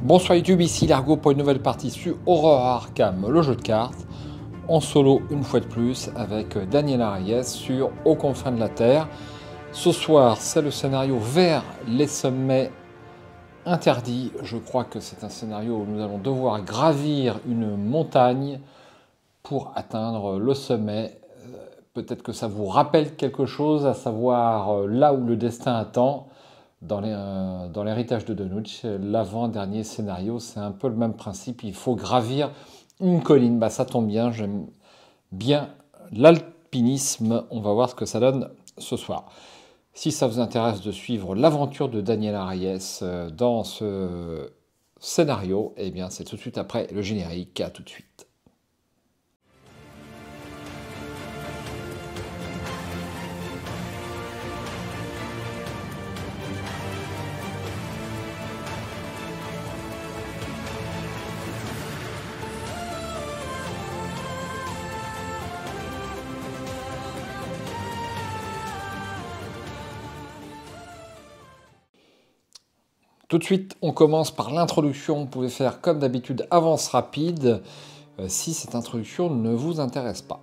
Bonsoir YouTube, ici Largo pour une nouvelle partie sur Horror Arkham, le jeu de cartes, en solo une fois de plus avec Daniel Ariès sur Aux confins de la Terre. Ce soir, c'est le scénario vers les sommets interdits. Je crois que c'est un scénario où nous allons devoir gravir une montagne pour atteindre le sommet. Peut-être que ça vous rappelle quelque chose, à savoir là où le destin attend. Dans l'héritage de Donuch, l'avant-dernier scénario, c'est un peu le même principe. Il faut gravir une colline. Bah, ça tombe bien, j'aime bien l'alpinisme. On va voir ce que ça donne ce soir. Si ça vous intéresse de suivre l'aventure de Daniel Ariès dans ce scénario, eh bien c'est tout de suite après le générique. À tout de suite. Tout de suite, on commence par l'introduction. Vous pouvez faire comme d'habitude avance rapide si cette introduction ne vous intéresse pas.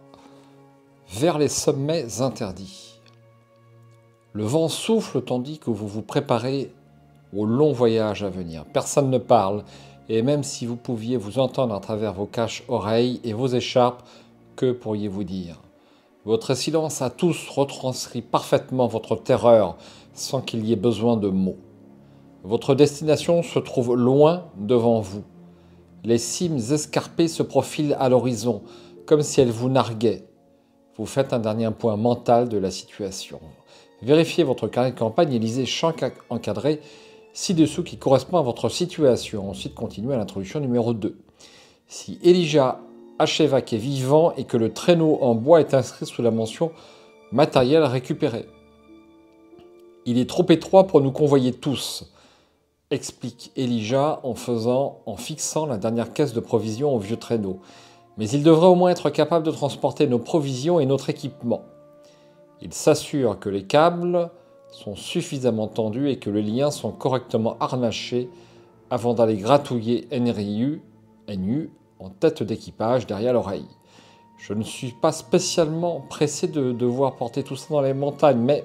Vers les sommets interdits. Le vent souffle tandis que vous vous préparez au long voyage à venir. Personne ne parle, et même si vous pouviez vous entendre à travers vos caches-oreilles et vos écharpes, que pourriez-vous dire? Votre silence a tous retranscrit parfaitement votre terreur sans qu'il y ait besoin de mots. Votre destination se trouve loin devant vous. Les cimes escarpées se profilent à l'horizon, comme si elles vous narguaient. Vous faites un dernier point mental de la situation. Vérifiez votre carnet de campagne et lisez chaque encadré ci-dessous qui correspond à votre situation. Ensuite, continuez à l'introduction numéro 2. Si Elijah Ashevak est vivant et que le traîneau en bois est inscrit sous la mention « matériel récupéré ». Il est trop étroit pour nous convoyer tous, explique Elijah en fixant la dernière caisse de provisions au vieux traîneau. Mais il devrait au moins être capable de transporter nos provisions et notre équipement. Il s'assure que les câbles sont suffisamment tendus et que les liens sont correctement harnachés avant d'aller gratouiller NU en tête d'équipage derrière l'oreille. Je ne suis pas spécialement pressé de devoir porter tout ça dans les montagnes, mais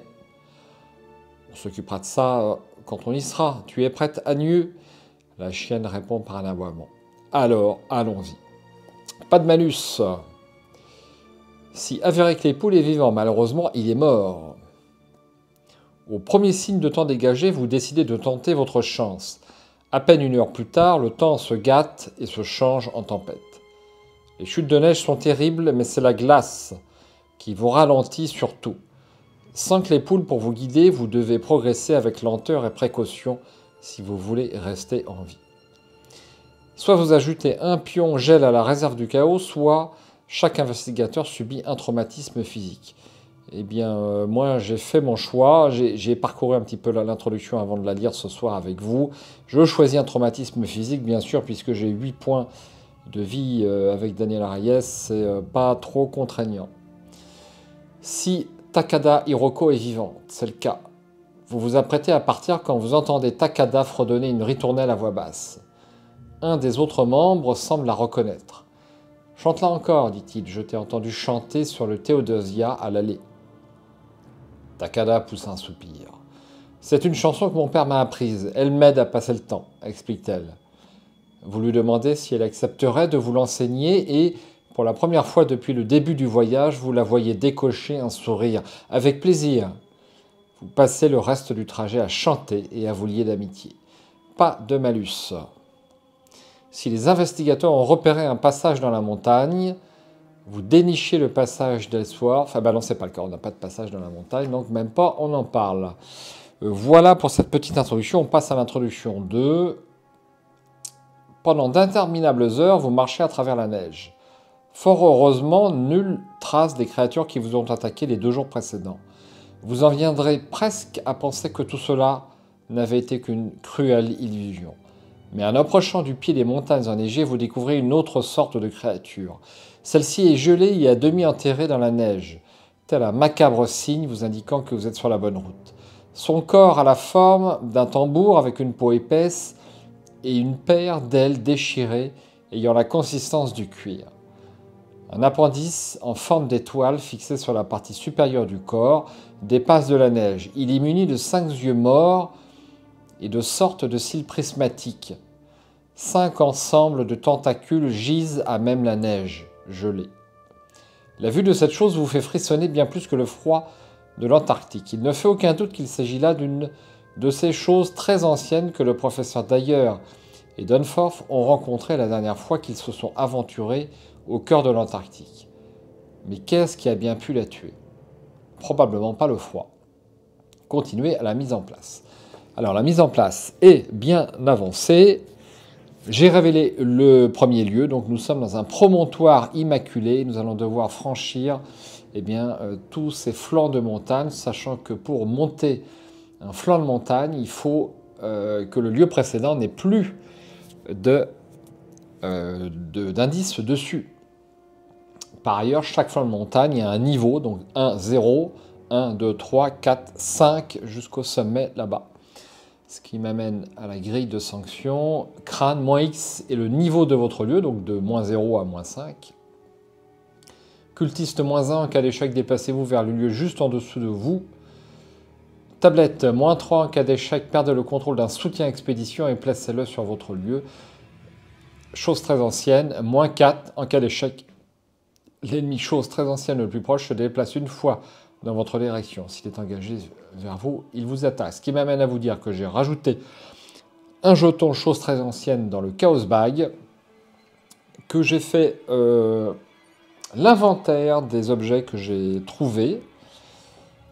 on s'occupera de ça quand on y sera. Tu es prête, Agnew ? La chienne répond par un aboiement. Alors, allons-y. Pas de malus. Si Averic Lepouls est vivant, malheureusement, il est mort. Au premier signe de temps dégagé, vous décidez de tenter votre chance. À peine une heure plus tard, le temps se gâte et se change en tempête. Les chutes de neige sont terribles, mais c'est la glace qui vous ralentit surtout. Sans Lepouls pour vous guider, vous devez progresser avec lenteur et précaution si vous voulez rester en vie. Soit vous ajoutez un pion gel à la réserve du chaos, soit chaque investigateur subit un traumatisme physique. Eh bien, moi j'ai fait mon choix, j'ai parcouru un petit peu l'introduction avant de la lire ce soir avec vous. Je choisis un traumatisme physique, bien sûr, puisque j'ai 8 points de vie avec Daniel Ariès, c'est pas trop contraignant. Si Takada Hiroko est vivante, c'est le cas. Vous vous apprêtez à partir quand vous entendez Takada fredonner une ritournelle à voix basse. Un des autres membres semble la reconnaître. « Chante-la encore, dit-il, je t'ai entendu chanter sur le Théodosia à l'allée. » Takada pousse un soupir. « C'est une chanson que mon père m'a apprise, elle m'aide à passer le temps, explique-t-elle. Vous lui demandez si elle accepterait de vous l'enseigner et... Pour la première fois depuis le début du voyage, vous la voyez décocher un sourire. Avec plaisir. Vous passez le reste du trajet à chanter et à vous lier d'amitié. Pas de malus. Si les investigateurs ont repéré un passage dans la montagne, vous dénichez le passage d'Elseward. Enfin, non, c'est pas le cas, on n'a pas de passage dans la montagne, donc même pas, on en parle. Voilà pour cette petite introduction. On passe à l'introduction 2. Pendant d'interminables heures, vous marchez à travers la neige. Fort heureusement, nulle trace des créatures qui vous ont attaqué les 2 jours précédents. Vous en viendrez presque à penser que tout cela n'avait été qu'une cruelle illusion. Mais en approchant du pied des montagnes enneigées, vous découvrez une autre sorte de créature. Celle-ci est gelée et à demi enterrée dans la neige, tel un macabre signe vous indiquant que vous êtes sur la bonne route. Son corps a la forme d'un tambour avec une peau épaisse et une paire d'ailes déchirées ayant la consistance du cuir. Un appendice en forme d'étoile fixé sur la partie supérieure du corps dépasse de la neige. Il est muni de 5 yeux morts et de sortes de cils prismatiques. 5 ensembles de tentacules gisent à même la neige, gelée. La vue de cette chose vous fait frissonner bien plus que le froid de l'Antarctique. Il ne fait aucun doute qu'il s'agit là d'une de ces choses très anciennes que le professeur Dyer et Dunforth ont rencontrées la dernière fois qu'ils se sont aventurés au cœur de l'Antarctique. Mais qu'est-ce qui a bien pu la tuer? Probablement pas le froid. Continuez à la mise en place. Alors la mise en place est bien avancée. J'ai révélé le premier lieu, donc nous sommes dans un promontoire immaculé. Nous allons devoir franchir tous ces flancs de montagne, sachant que pour monter un flanc de montagne, il faut que le lieu précédent n'ait plus d'indice dessus. Par ailleurs, chaque flanc de montagne a un niveau, donc 1, 0, 1, 2, 3, 4, 5, jusqu'au sommet là-bas. Ce qui m'amène à la grille de sanctions. Crâne, moins X est le niveau de votre lieu, donc de moins 0 à moins 5. Cultiste, moins 1, en cas d'échec, déplacez-vous vers le lieu juste en dessous de vous. Tablette, moins 3, en cas d'échec, perdez le contrôle d'un soutien expédition et placez-le sur votre lieu. Chose très ancienne, moins 4, en cas d'échec, l'ennemi chose très ancienne le plus proche se déplace une fois dans votre direction. S'il est engagé vers vous, il vous attaque. Ce qui m'amène à vous dire que j'ai rajouté un jeton chose très ancienne dans le Chaos Bag, que j'ai fait l'inventaire des objets que j'ai trouvés,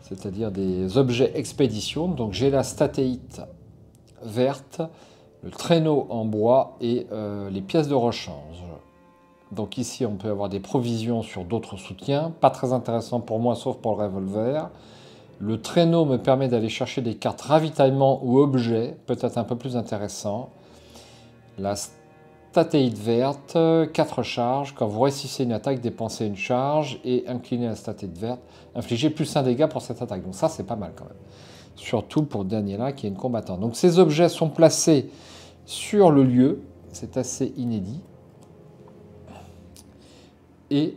c'est-à-dire des objets expédition. Donc j'ai la statéite verte, le traîneau en bois et les pièces de rechange. Donc ici, on peut avoir des provisions sur d'autres soutiens. Pas très intéressant pour moi, sauf pour le revolver. Le traîneau me permet d'aller chercher des cartes ravitaillement ou objets, peut-être un peu plus intéressant. La statéite verte, 4 charges. Quand vous réussissez une attaque, dépensez une charge et inclinez la statéite verte. Infligez plus 1 dégât pour cette attaque. Donc ça, c'est pas mal quand même. Surtout pour Daniela, qui est une combattante. Donc ces objets sont placés sur le lieu. C'est assez inédit. Et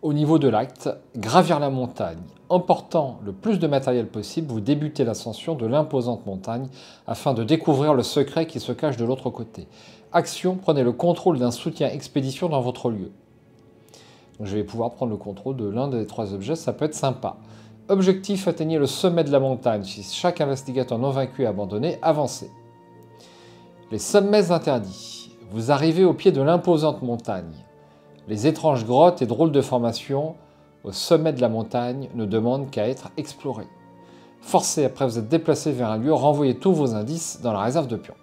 au niveau de l'acte, gravir la montagne. En portant le plus de matériel possible, vous débutez l'ascension de l'imposante montagne afin de découvrir le secret qui se cache de l'autre côté. Action, prenez le contrôle d'un soutien expédition dans votre lieu. Donc, je vais pouvoir prendre le contrôle de l'un des 3 objets, ça peut être sympa. Objectif, atteignez le sommet de la montagne. Si chaque investigateur non vaincu est abandonné, avancez. Les sommets interdits. Vous arrivez au pied de l'imposante montagne. Les étranges grottes et drôles de formations au sommet de la montagne ne demandent qu'à être explorées. Forcez, après vous êtes déplacé vers un lieu, renvoyez tous vos indices dans la réserve de pions.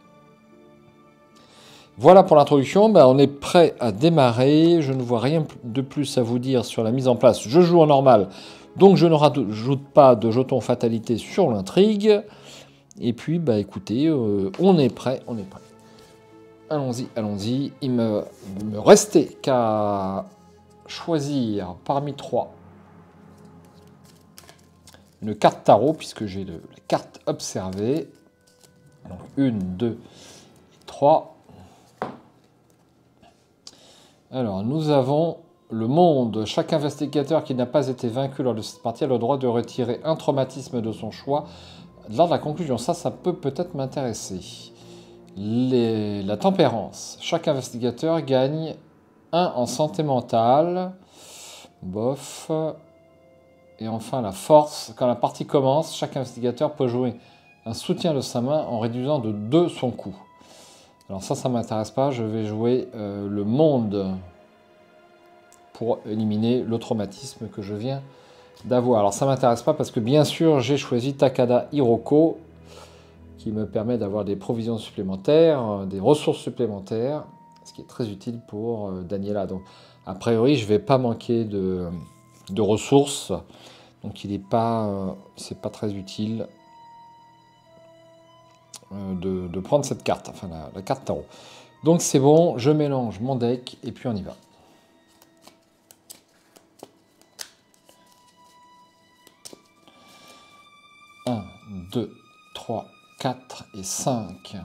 Voilà pour l'introduction, on est prêt à démarrer. Je ne vois rien de plus à vous dire sur la mise en place. Je joue en normal, donc je ne rajoute pas de jetons fatalité sur l'intrigue. Et puis, écoutez, on est prêt, on est prêt. Allons-y, allons-y. Il me restait qu'à choisir parmi 3 une carte tarot, puisque j'ai la carte observée. Donc 1, 2, 3. Alors, nous avons le monde. Chaque investigateur qui n'a pas été vaincu lors de cette partie a le droit de retirer un traumatisme de son choix lors de la conclusion. Ça peut peut-être m'intéresser. La tempérance. Chaque investigateur gagne 1 en santé mentale. Bof. Et enfin la force. Quand la partie commence, chaque investigateur peut jouer un soutien de sa main en réduisant de 2 son coût. Alors ça m'intéresse pas. Je vais jouer le monde pour éliminer le traumatisme que je viens d'avoir. Alors ça m'intéresse pas parce que bien sûr j'ai choisi Takada Hiroko, qui me permet d'avoir des provisions supplémentaires, des ressources supplémentaires, ce qui est très utile pour Daniela. Donc, a priori, je ne vais pas manquer de ressources, donc c'est pas très utile de prendre cette carte, enfin la carte tarot. Donc c'est bon, je mélange mon deck et puis on y va. Un, 2, 3, 4 et 5.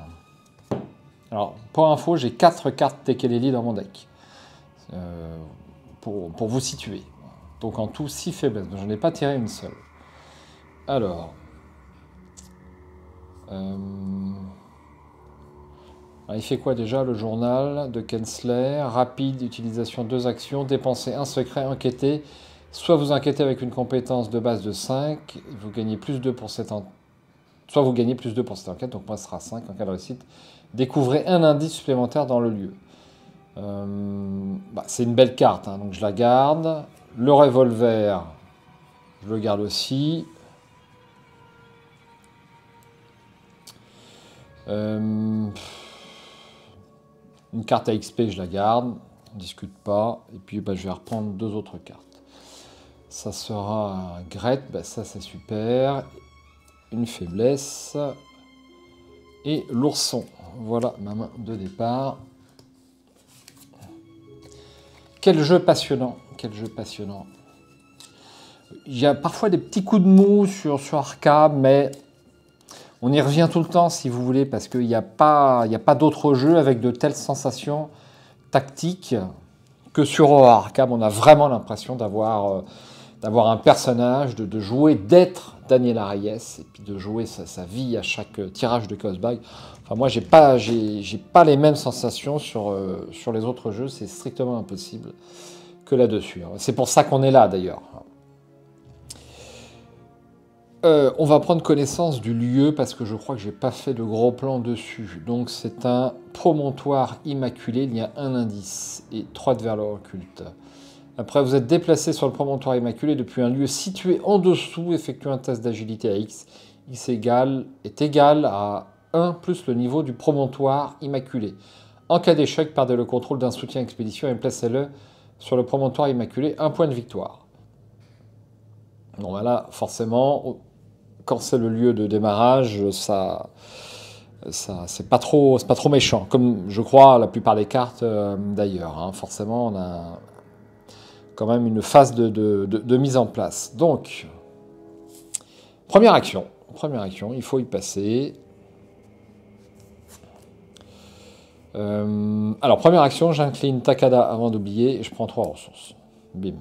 Alors, pour info, j'ai 4 cartes Tekeleli dans mon deck. Pour vous situer. Donc en tout, 6 faiblesses. Je n'ai pas tiré une seule. Alors... il fait quoi déjà, le journal de Kensler? Rapide, utilisation 2 actions, dépenser un secret, enquêter. Soit vous enquêtez avec une compétence de base de 5, vous gagnez plus 2 pour cette enquête. Soit vous gagnez plus 2 pour cette enquête, donc moi ce sera 5 en cas de réussite. Découvrez un indice supplémentaire dans le lieu. C'est une belle carte, hein, donc je la garde. Le revolver, je le garde aussi. Une carte à XP, je la garde. On ne discute pas. Et puis je vais reprendre 2 autres cartes. Ça sera Gret, ça c'est super. Une faiblesse. Et l'ourson. Voilà ma main de départ. Quel jeu passionnant. Quel jeu passionnant. Il y a parfois des petits coups de mou sur Arkham, mais on y revient tout le temps si vous voulez, parce qu'il n'y a pas d'autres jeux avec de telles sensations tactiques que sur Arkham. On a vraiment l'impression d'avoir un personnage, de jouer, d'être Daniel Arias, et puis de jouer sa vie à chaque tirage de Chaos Bag. Enfin, moi, j'ai pas les mêmes sensations sur les autres jeux, c'est strictement impossible que là-dessus. C'est pour ça qu'on est là, d'ailleurs. On va prendre connaissance du lieu, parce que je crois que j'ai pas fait de gros plan dessus. Donc, c'est un promontoire immaculé, il y a un indice, et 3 de valeur occulte. Après, vous êtes déplacé sur le promontoire immaculé depuis un lieu situé en dessous. Effectuez un test d'agilité à X. X est égal à 1 plus le niveau du promontoire immaculé. En cas d'échec, perdez le contrôle d'un soutien expédition et placez-le sur le promontoire immaculé. 1 point de victoire. Bon, voilà, forcément, quand c'est le lieu de démarrage, c'est pas trop méchant. Comme je crois la plupart des cartes d'ailleurs. Hein. Forcément, on a quand même une phase de mise en place. Donc, première action, il faut y passer. Alors, première action, j'incline Takada avant d'oublier, et je prends 3 ressources. Bim.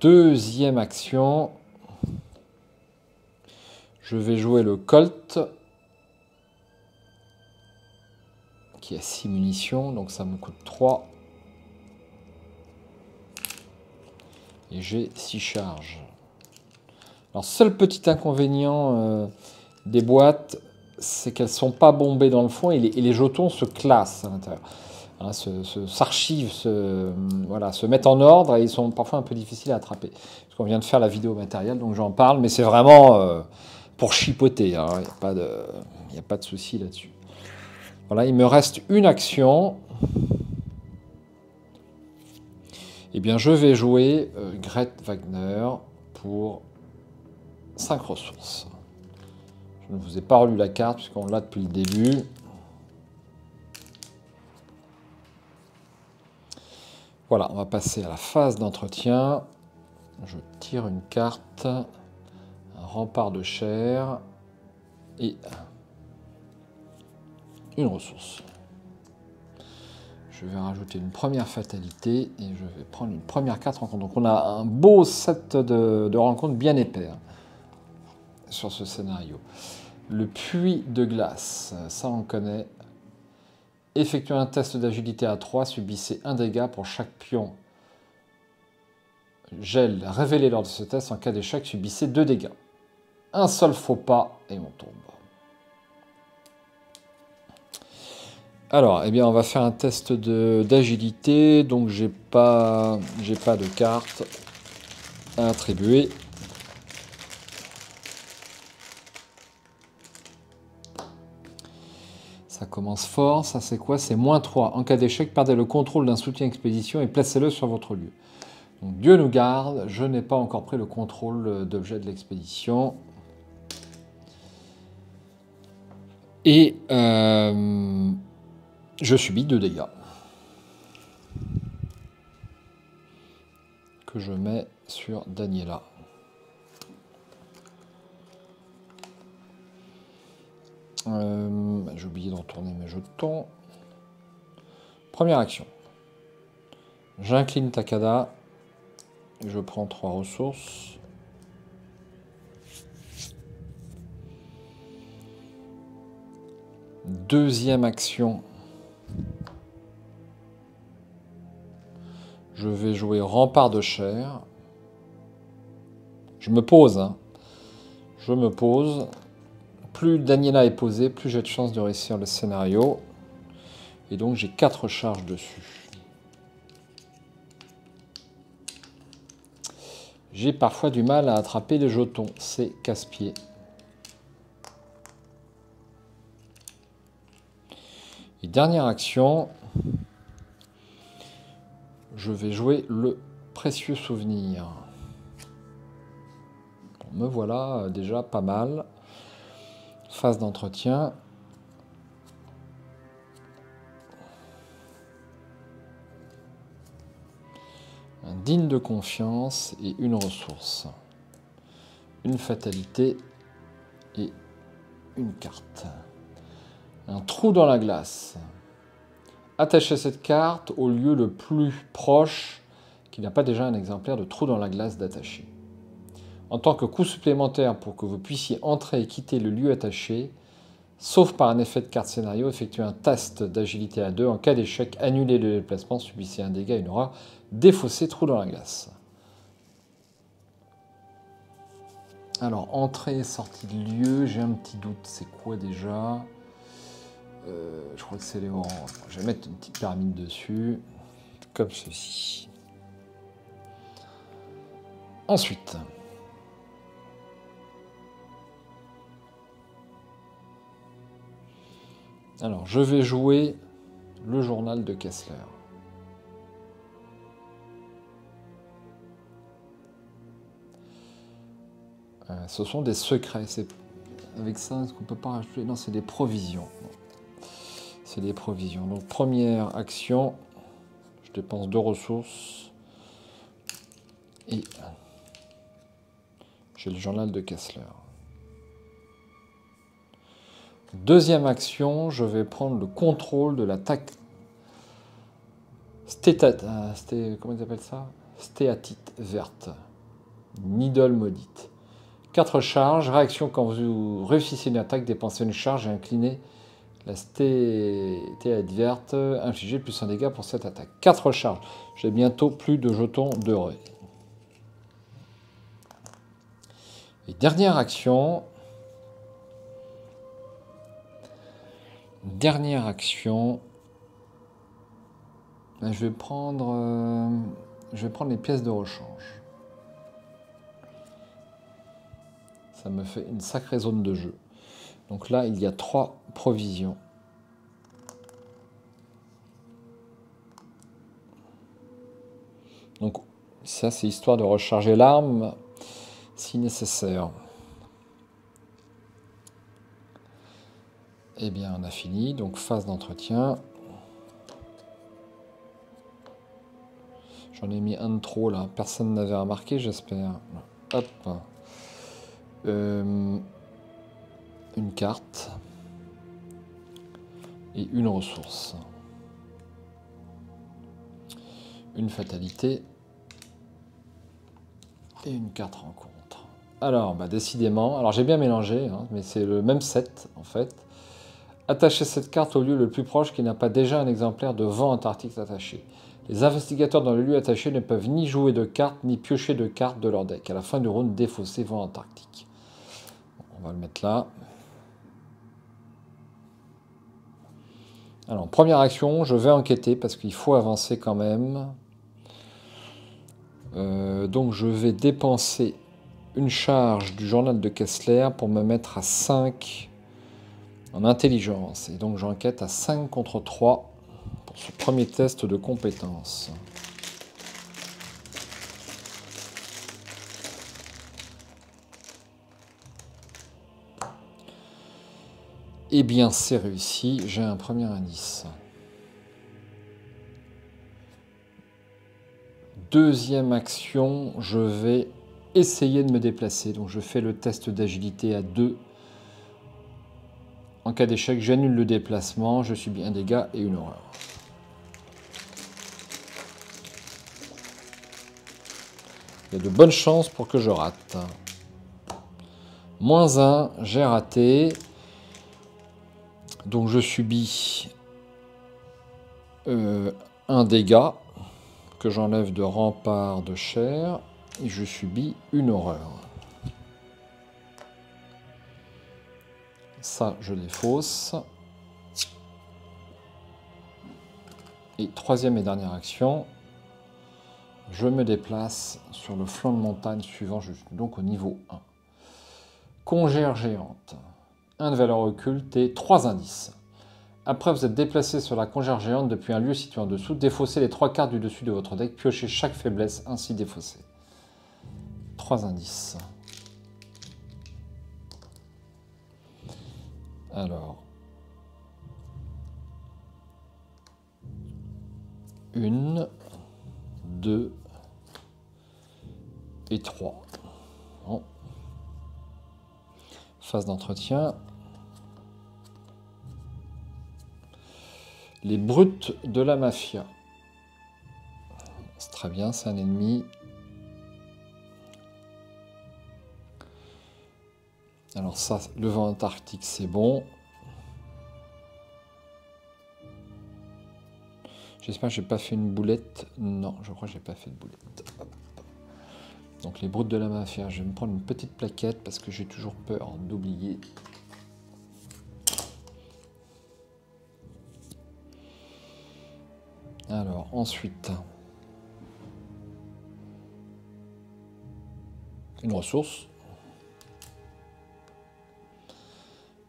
Deuxième action, je vais jouer le Colt, qui a 6 munitions, donc ça me coûte 3. Et j'ai 6 charges. Alors, seul petit inconvénient des boîtes, c'est qu'elles ne sont pas bombées dans le fond et les jetons se classent à l'intérieur. Hein, s'archivent, se mettent en ordre et ils sont parfois un peu difficiles à attraper. Parce qu'on vient de faire la vidéo matérielle, donc j'en parle, mais c'est vraiment pour chipoter. Hein, il n'y a pas de souci là-dessus. Voilà, il me reste une action. Eh bien, je vais jouer Gret Wagner pour 5 ressources. Je ne vous ai pas relu la carte puisqu'on l'a depuis le début. Voilà, on va passer à la phase d'entretien. Je tire une carte, un rempart de chair et une ressource. Je vais rajouter une première fatalité et je vais prendre une première carte rencontre. Donc on a un beau set de rencontres bien épais hein, sur ce scénario. Le puits de glace, ça on connaît. Effectuez un test d'agilité à 3, subissez un dégât pour chaque pion. Gel révélé lors de ce test, en cas d'échec, subissez 2 dégâts. Un seul faux pas et on tombe. Alors, eh bien, on va faire un test d'agilité. Donc, j'ai pas de carte à attribuer. Ça commence fort. Ça, c'est quoi? C'est -3. En cas d'échec, perdez le contrôle d'un soutien expédition et placez-le sur votre lieu. Donc, Dieu nous garde. Je n'ai pas encore pris le contrôle d'objet de l'expédition. Et je subis 2 dégâts. Que je mets sur Daniela. J'ai oublié de retourner mes jetons. Première action. J'incline Takada. Je prends 3 ressources. Deuxième action. Je vais jouer Rempart de chair. Je me pose. Hein. Je me pose. Plus Daniela est posée, plus j'ai de chances de réussir le scénario. Et donc j'ai 4 charges dessus. J'ai parfois du mal à attraper les jetons. C'est casse-pied. Et dernière action. Je vais jouer le précieux souvenir. Bon, me voilà déjà pas mal. Phase d'entretien. Un digne de confiance et une ressource. Une fatalité et une carte. Un trou dans la glace. Attachez cette carte au lieu le plus proche qui n'a pas déjà un exemplaire de trou dans la glace d'attaché. En tant que coût supplémentaire pour que vous puissiez entrer et quitter le lieu attaché, sauf par un effet de carte scénario, effectuez un test d'agilité à 2. En cas d'échec, annulez le déplacement, subissez un dégât et une aura, défaussez trou dans la glace. Alors, entrée et sortie de lieu, j'ai un petit doute, c'est quoi déjà ? Je crois que c'est les oranges. Je vais mettre une petite pyramide dessus, comme ceci. Ensuite, alors je vais jouer le journal de Kessler. Ce sont des secrets. Avec ça, est-ce qu'on peut pas rajouter ? Non, c'est des provisions. C'est des provisions. Donc première action, je dépense 2 ressources. Et j'ai le journal de Kessler. Deuxième action, je vais prendre le contrôle de l'attaque. Comment ils appellent ça ? Stéatite verte. Needle maudite. 4 charges. Réaction quand vous réussissez une attaque, dépensez une charge et inclinez la stéatite verte. Infligez plus un dégât pour cette attaque. 4 charges. J'ai bientôt plus de jetons dorés. Et dernière action. Je vais prendre les pièces de rechange. Ça me fait une sacrée zone de jeu. Donc là, il y a 3 provisions. Donc ça, c'est histoire de recharger l'arme si nécessaire. Eh bien, on a fini. Donc phase d'entretien. J'en ai mis un de trop là. Personne n'avait remarqué, j'espère. Hop. Une carte. Et une ressource. Une fatalité. Et une carte rencontre. Alors, décidément. Alors, j'ai bien mélangé, hein, mais c'est le même set, en fait. Attachez cette carte au lieu le plus proche qui n'a pas déjà un exemplaire de vent antarctique attaché. Les investigateurs dans le lieu attaché ne peuvent ni jouer de cartes, ni piocher de cartes de leur deck. À la fin du round, défaussez vent antarctique. On va le mettre là. Alors, première action, je vais enquêter parce qu'il faut avancer quand même. Donc, je vais dépenser une charge du journal de Kessler pour me mettre à 5 en intelligence. Et donc, j'enquête à 5 contre 3 pour ce premier test de compétence. Eh bien, c'est réussi. J'ai un premier indice. deuxième action, je vais essayer de me déplacer. Donc je fais le test d'agilité à 2. En cas d'échec, j'annule le déplacement, je subis un dégât et une horreur. Il y a de bonnes chances pour que je rate. -1, j'ai raté. Donc je subis un dégât que j'enlève de rempart de chair et je subis une horreur. Ça, je défausse. Et troisième et dernière action, je me déplace sur le flanc de montagne suivant, je suis donc au niveau 1. Congère géante, 1 de valeur occulte et 3 indices. Après, vous êtes déplacé sur la congère géante depuis un lieu situé en dessous. Défaussez les 3 cartes du dessus de votre deck. Piochez chaque faiblesse ainsi défaussée. 3 indices. Alors. 1, 2 et 3. Bon. Phase d'entretien. Les brutes de la mafia. C'est très bien, c'est un ennemi. Alors ça, le vent antarctique, c'est bon. J'espère que j'ai pas fait une boulette. Non, je crois que j'ai pas fait de boulette. Hop. Donc les brutes de la mafia, je vais me prendre une petite plaquette parce que j'ai toujours peur d'oublier. Alors, ensuite, une ressource,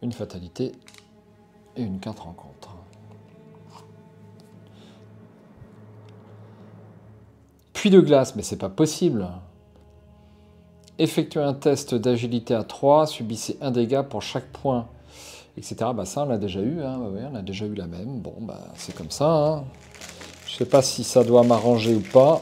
une fatalité et une carte rencontre. Puits de glace, mais c'est pas possible. Effectuez un test d'agilité à 3, subissez un dégât pour chaque point, etc. Bah ça, on l'a déjà eu, hein. Ouais, on a déjà eu la même. Bon, bah c'est comme ça, hein. Je sais pas si ça doit m'arranger ou pas.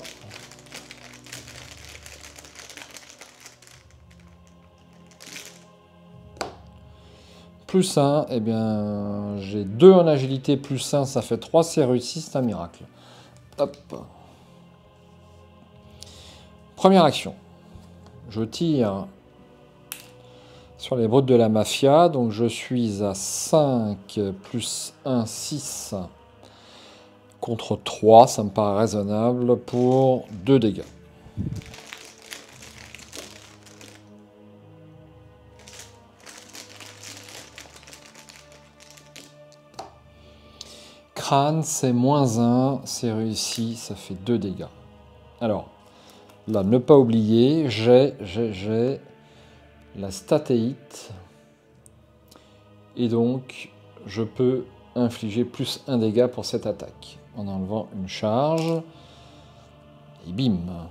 +1, eh bien, j'ai 2 en agilité, +1, ça fait 3, c'est réussi, c'est un miracle. Hop. Première action. Je tire sur les brutes de la mafia, donc je suis à 5 +1, 6 contre 3, ça me paraît raisonnable pour 2 dégâts. Crâne, c'est -1, c'est réussi, ça fait 2 dégâts. Alors, là, ne pas oublier, j'ai la statéite, et donc je peux infliger +1 dégât pour cette attaque, en enlevant une charge, et bim.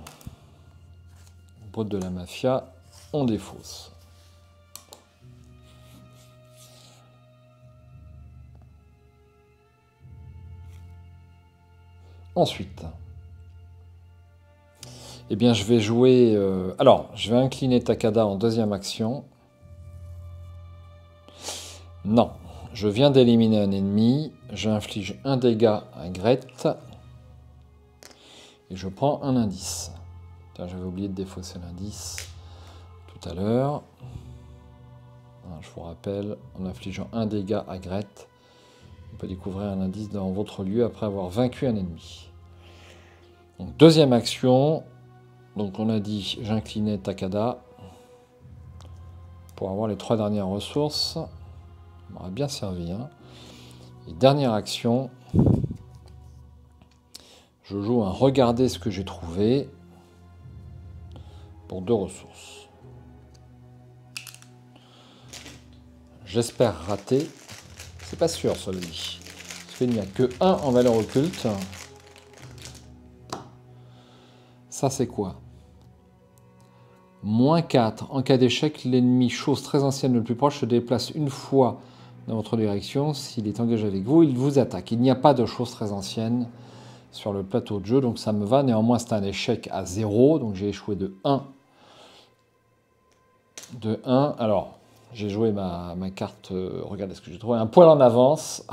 Brute de la mafia, on défausse. Ensuite, eh bien, je vais jouer... alors, je vais incliner Takada en deuxième action. Non, je viens d'éliminer un ennemi. J'inflige un dégât à Gret. Et je prends un indice. J'avais oublié de défausser l'indice tout à l'heure. Je vous rappelle, en infligeant un dégât à Gret, on peut découvrir un indice dans votre lieu après avoir vaincu un ennemi. Donc, deuxième action. Donc on a dit, j'inclinais Takada pour avoir les 3 dernières ressources. Ça m'aurait bien servi. Hein. Et dernière action, je joue un regarder ce que j'ai trouvé pour 2 ressources. J'espère rater. C'est pas sûr, celui-ci. Parce qu'il n'y a que 1 en valeur occulte. Ça, c'est quoi? -4. En cas d'échec, l'ennemi, chose très ancienne le plus proche, se déplace une fois dans votre direction. S'il est engagé avec vous, il vous attaque. Il n'y a pas de chose très ancienne. sur le plateau de jeu, donc ça me va. Néanmoins, c'est un échec à 0, donc j'ai échoué de 1. De 1. Alors, j'ai joué ma carte, regardez ce que j'ai trouvé, un poil en avance.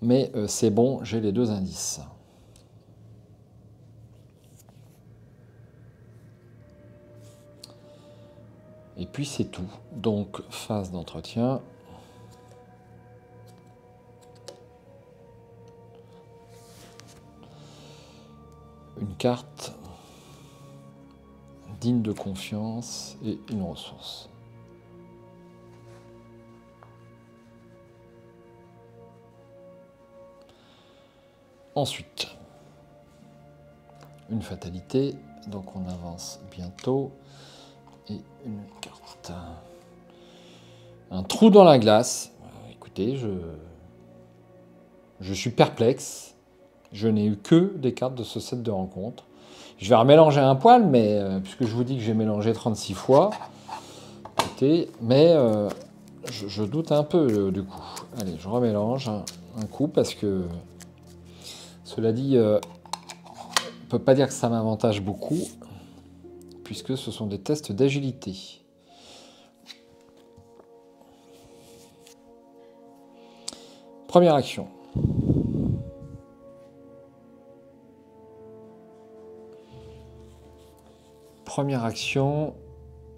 Mais c'est bon, j'ai les 2 indices. Et puis c'est tout. Donc, phase d'entretien. Une carte digne de confiance et une ressource. Ensuite, une fatalité, donc on avance bientôt, et une carte. Un trou dans la glace. Écoutez, je suis perplexe. Je n'ai eu que des cartes de ce set de rencontre. Je vais remélanger un poil, mais puisque je vous dis que j'ai mélangé 36 fois, écoutez, mais je doute un peu du coup. Allez, je remélange un coup parce que, cela dit, on ne peut pas dire que ça m'avantage beaucoup, puisque ce sont des tests d'agilité. Première action. Première action,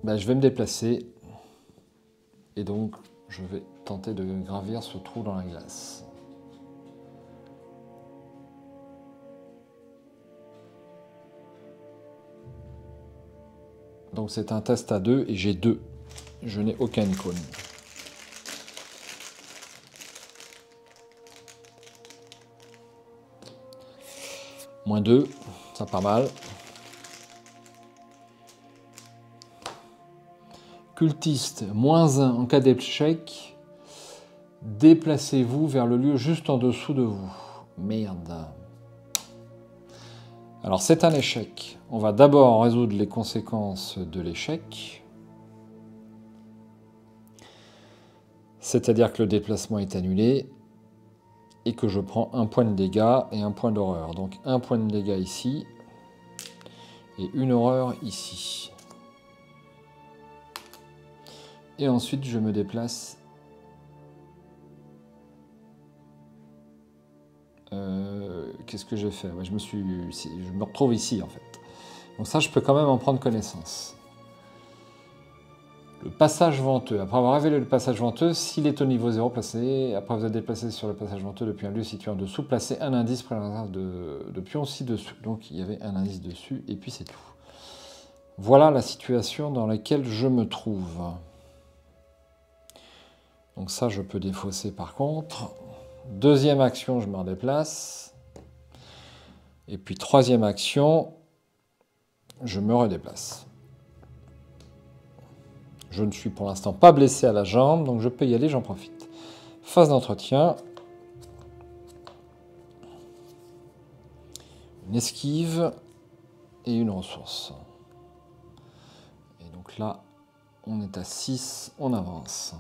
ben, je vais me déplacer. Et donc, je vais tenter de gravir ce trou dans la glace. Donc c'est un test à 2 et j'ai 2. Je n'ai aucun icône. Moins 2, ça pas mal. Cultiste, moins 1 en cas d'échec. Déplacez-vous vers le lieu juste en dessous de vous. Merde. Alors c'est un échec. On va d'abord résoudre les conséquences de l'échec. C'est-à-dire que le déplacement est annulé et que je prends un point de dégâts et un point d'horreur. Donc un point de dégâts ici et une horreur ici. Et ensuite je me déplace. Qu'est-ce que j'ai fait? Ouais, je me retrouve ici en fait. Donc ça je peux quand même en prendre connaissance. Le passage venteux. Après avoir révélé le passage venteux, s'il est au niveau 0, placé. Après vous êtes déplacé sur le passage venteux depuis un lieu situé en dessous, placez un indice près de pion ci-dessus. Donc il y avait un indice dessus, et puis c'est tout. Voilà la situation dans laquelle je me trouve. Donc ça, je peux défausser par contre. Deuxième action, je me redéplace. Et puis troisième action, je me redéplace. Je ne suis pour l'instant pas blessé à la jambe, donc je peux y aller, j'en profite. Phase d'entretien. Une esquive et une ressource. Et donc là, on est à 6, on avance.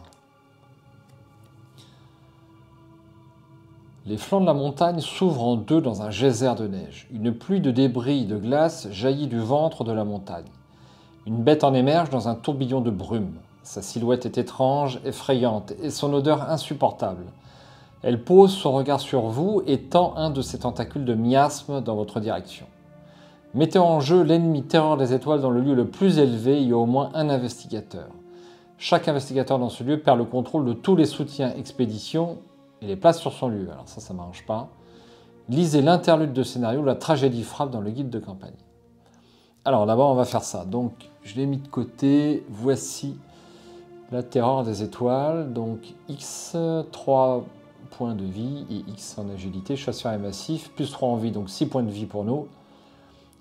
Les flancs de la montagne s'ouvrent en deux dans un geyser de neige. Une pluie de débris et de glace jaillit du ventre de la montagne. Une bête en émerge dans un tourbillon de brume. Sa silhouette est étrange, effrayante, et son odeur insupportable. Elle pose son regard sur vous et tend un de ses tentacules de miasme dans votre direction. Mettez en jeu l'ennemi terreur des étoiles dans le lieu le plus élevé, il y a au moins un investigateur. Chaque investigateur dans ce lieu perd le contrôle de tous les soutiens expéditions et les place sur son lieu. Alors ça ne marche pas. Lisez l'interlude de scénario, la tragédie frappe dans le guide de campagne. Alors d'abord on va faire ça. Donc je l'ai mis de côté. Voici la terreur des étoiles. Donc X, 3 points de vie et X en agilité, chasseur et massif, plus 3 en vie, donc 6 points de vie pour nous.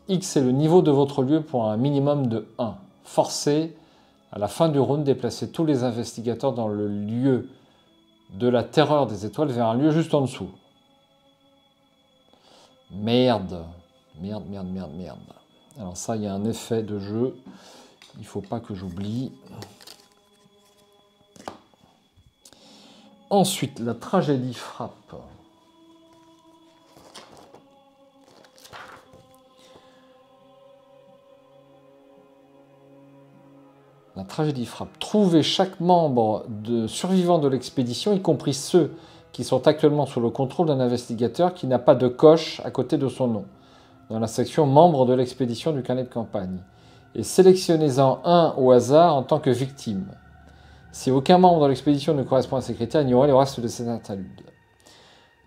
X est le niveau de votre lieu pour un minimum de 1. Forcez, à la fin du round, déplacer tous les investigateurs dans le lieu de la terreur des étoiles vers un lieu juste en dessous. Merde. Merde. Alors ça, il y a un effet de jeu. Il ne faut pas que j'oublie. Ensuite, la tragédie frappe. La tragédie frappe. Trouvez chaque membre survivant de l'expédition, y compris ceux qui sont actuellement sous le contrôle d'un investigateur qui n'a pas de coche à côté de son nom, dans la section membres de l'expédition du carnet de campagne. Et sélectionnez-en un au hasard en tant que victime. Si aucun membre de l'expédition ne correspond à ces critères, ignorez le reste de ces interludes.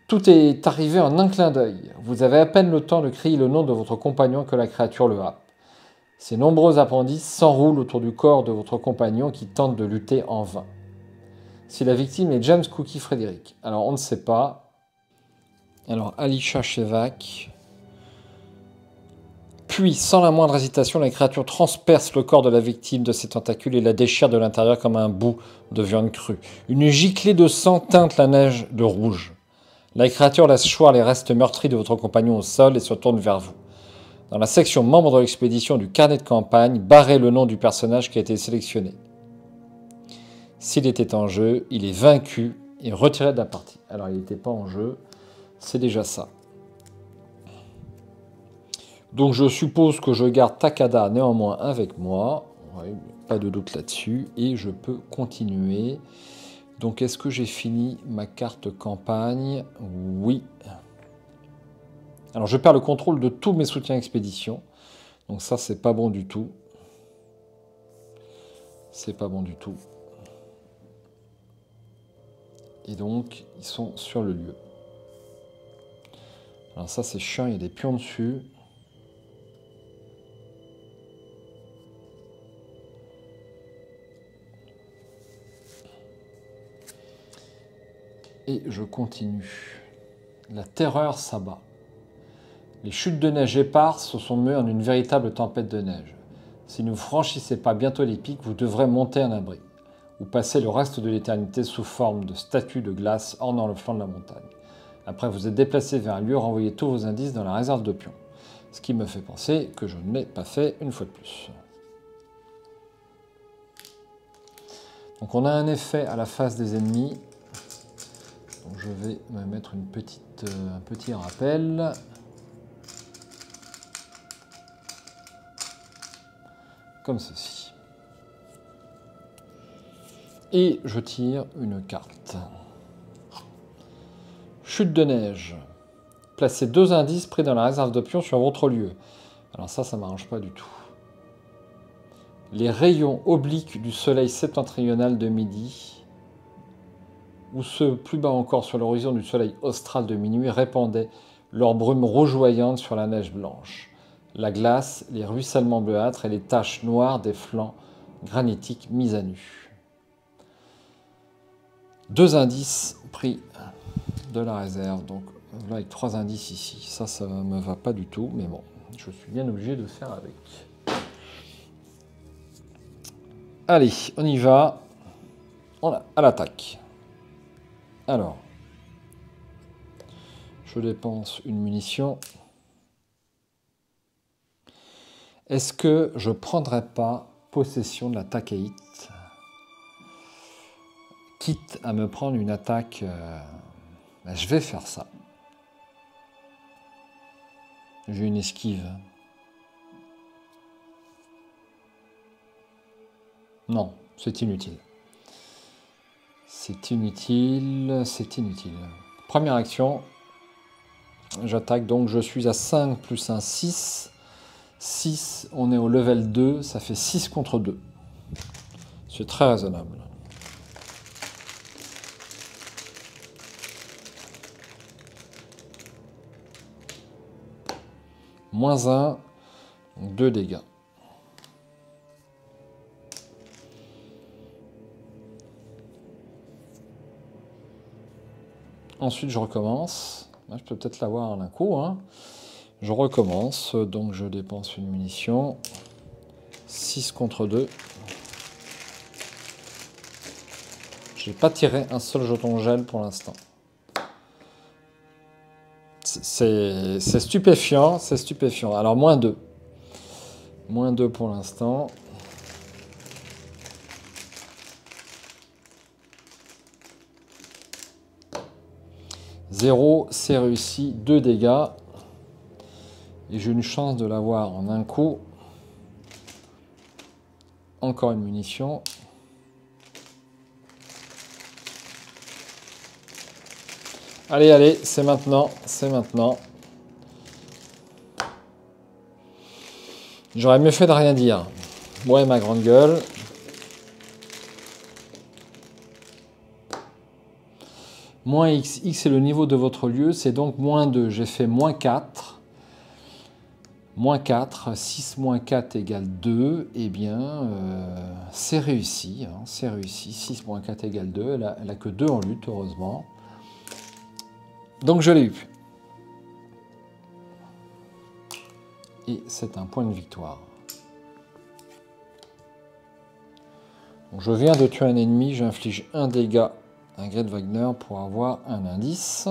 Tout est arrivé en un clin d'œil. Vous avez à peine le temps de crier le nom de votre compagnon que la créature le happe. Ses nombreux appendices s'enroulent autour du corps de votre compagnon qui tente de lutter en vain. Si la victime est James Cookie Frederick, alors on ne sait pas. Alors Alisha Shevak. Puis, sans la moindre hésitation, la créature transperce le corps de la victime de ses tentacules et la déchire de l'intérieur comme un bout de viande crue. Une giclée de sang teinte la neige de rouge. La créature laisse choir les restes meurtris de votre compagnon au sol et se tourne vers vous. Dans la section membres de l'expédition du carnet de campagne, barrez le nom du personnage qui a été sélectionné. S'il était en jeu, il est vaincu et retiré de la partie. Alors il n'était pas en jeu, c'est déjà ça. Donc je suppose que je garde Takada néanmoins avec moi. Ouais, pas de doute là-dessus. Et je peux continuer. Donc est-ce que j'ai fini ma carte campagne? Oui. Alors je perds le contrôle de tous mes soutiens expédition. Donc ça c'est pas bon du tout. C'est pas bon du tout. Et donc ils sont sur le lieu. Alors ça c'est chiant, il y a des pions dessus. Et je continue. La terreur s'abat. Les chutes de neige éparses se sont muées en une véritable tempête de neige. Si vous ne franchissez pas bientôt les pics, vous devrez monter un abri, ou passer le reste de l'éternité sous forme de statues de glace ornant le flanc de la montagne. Après, vous êtes déplacé vers un lieu, renvoyez tous vos indices dans la réserve de pions. Ce qui me fait penser que je ne l'ai pas fait une fois de plus. Donc on a un effet à la face des ennemis. Donc je vais me mettre un petit rappel. Comme ceci. Et je tire une carte. Chute de neige. Placez 2 indices pris dans la réserve de pions sur votre lieu. Alors ça ne m'arrange pas du tout. Les rayons obliques du soleil septentrional de midi, ou ceux plus bas encore sur l'horizon du soleil austral de minuit, répandaient leur brume rougeoyante sur la neige blanche. La glace, les ruissellements bleuâtres et les taches noires des flancs granitiques mis à nu. 2 indices pris de la réserve. Donc là, avec 3 indices ici. Ça ne me va pas du tout. Mais bon, je suis bien obligé de faire avec. Allez, on y va. À l'attaque. Alors, je dépense une munition. Est-ce que je ne prendrais pas possession de la Takehit, quitte à me prendre une attaque je vais faire ça. J'ai une esquive. Non, c'est inutile. C'est inutile, c'est inutile. Première action, j'attaque, donc je suis à 5 plus 1, 6. 6, on est au level 2, ça fait 6 contre 2. C'est très raisonnable. Moins 1, 2 dégâts. Ensuite, je recommence. Là, je peux peut-être l'avoir en un coup. Hein. Je recommence, donc je dépense une munition. 6 contre 2. Je n'ai pas tiré un seul jeton gel pour l'instant. C'est stupéfiant, c'est stupéfiant. Alors, moins 2. Moins 2 pour l'instant. Zéro, c'est réussi. 2 dégâts. Et j'ai une chance de l'avoir en un coup. Encore une munition. Allez, allez, c'est maintenant, c'est maintenant. J'aurais mieux fait de rien dire. Ouais, ma grande gueule. Moins x, x est le niveau de votre lieu, c'est donc moins 2. J'ai fait moins 4. Moins 4, 6 moins 4 égale 2. Eh bien, c'est réussi. Hein, c'est réussi. 6 moins 4 égale 2. Elle a que 2 en lutte, heureusement. Donc je l'ai eu. Et c'est un point de victoire. Donc je viens de tuer un ennemi, j'inflige un dégât à Gret Wagner pour avoir un indice.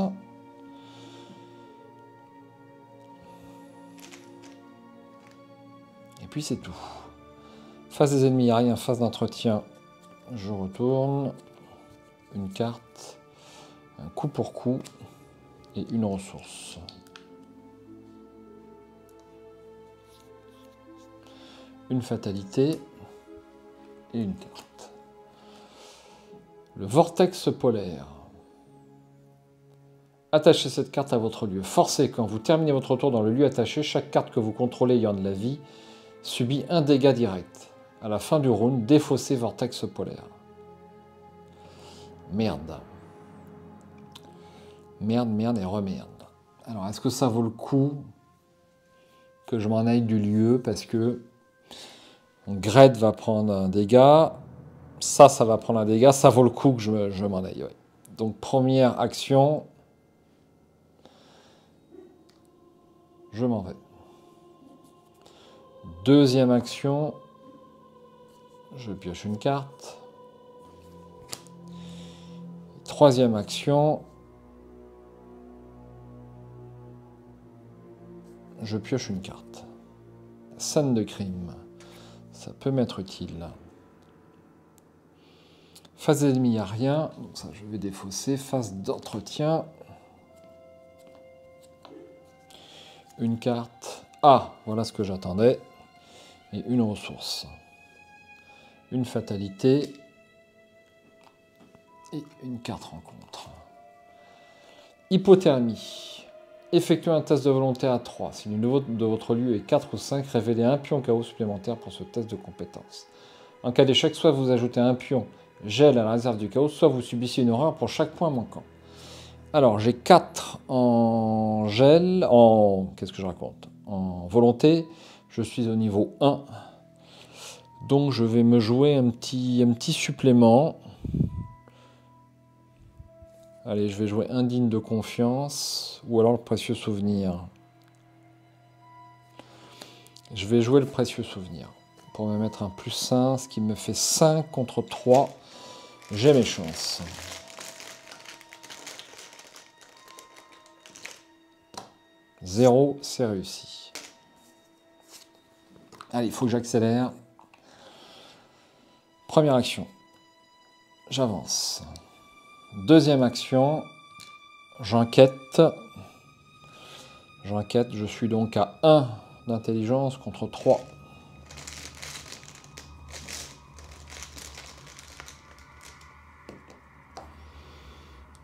Et puis c'est tout. Face des ennemis, il n'y a rien. Phase d'entretien, je retourne. Une carte, un coup pour coup et une ressource. Une fatalité et une carte. Le vortex polaire. Attachez cette carte à votre lieu. Forcez, quand vous terminez votre tour dans le lieu attaché, chaque carte que vous contrôlez ayant de la vie subit un dégât direct. À la fin du round, défaussez vortex polaire. Merde. Merde, merde et remerde. Alors, est-ce que ça vaut le coup que je m'en aille du lieu parce que Gret va prendre un dégât, ça va prendre un dégât, ça vaut le coup que je m'en aille. Ouais. Donc, première action, je m'en vais. Deuxième action, je pioche une carte. Troisième action, je pioche une carte. Scène de crime. Ça peut m'être utile. Phase d'ennemi, il n'y a rien. Donc ça, je vais défausser. Phase d'entretien. Une carte. Ah, voilà ce que j'attendais. Et une ressource. Une fatalité. Et une carte rencontre. Hypothermie. Effectuez un test de volonté à 3. Si le niveau de votre lieu est 4 ou 5, révélez un pion chaos supplémentaire pour ce test de compétence. En cas d'échec, soit vous ajoutez un pion gel à la réserve du chaos, soit vous subissez une horreur pour chaque point manquant. Alors, j'ai 4 en gel, qu'est-ce que je raconte? En volonté, je suis au niveau 1. Donc, je vais me jouer un petit supplément. Allez, je vais jouer indigne de confiance, ou alors le précieux souvenir. Je vais jouer le précieux souvenir, pour me mettre un +1, ce qui me fait 5 contre 3. J'ai mes chances. Zéro, c'est réussi. Allez, il faut que j'accélère. Première action. J'avance. Deuxième action. J'enquête. J'enquête, je suis donc à 1 d'intelligence contre 3.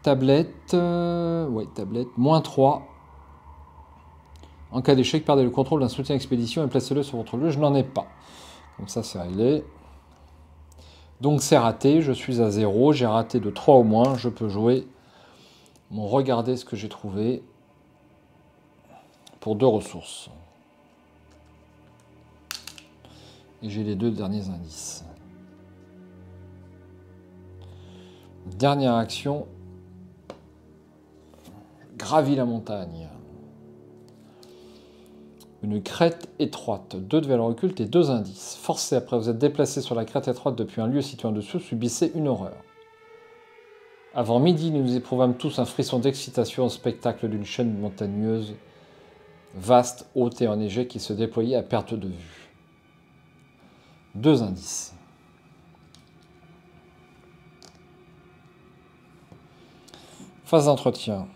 Tablette. Ouais, tablette. -3. En cas d'échec, perdez le contrôle d'un soutien expédition et placez-le sur votre lieu. Je n'en ai pas. Comme ça, c'est réglé. Donc c'est raté, je suis à 0. J'ai raté de 3 au moins. Je peux jouer mon regarder ce que j'ai trouvé pour 2 ressources. Et j'ai les 2 derniers indices. Dernière action. Gravis la montagne. Une crête étroite, 2 de valeur occulte et 2 indices. Forcez, après vous êtes déplacé sur la crête étroite depuis un lieu situé en dessous, subissez une horreur. Avant midi, nous éprouvâmes tous un frisson d'excitation au spectacle d'une chaîne montagneuse, vaste, haute et enneigée qui se déployait à perte de vue. 2 indices. Phase d'entretien.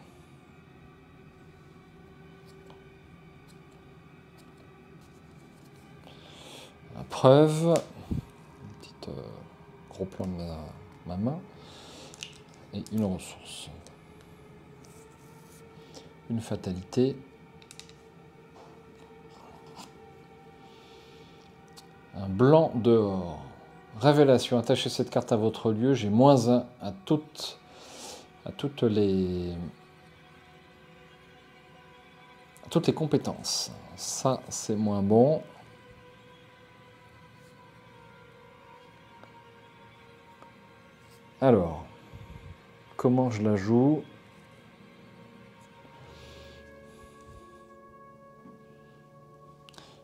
La preuve. mettre gros plan de ma main. Et une ressource. Une fatalité. Un blanc dehors. Révélation. Attachez cette carte à votre lieu. J'ai -1 à toutes les compétences. Ça, c'est moins bon. Alors, comment je la joue?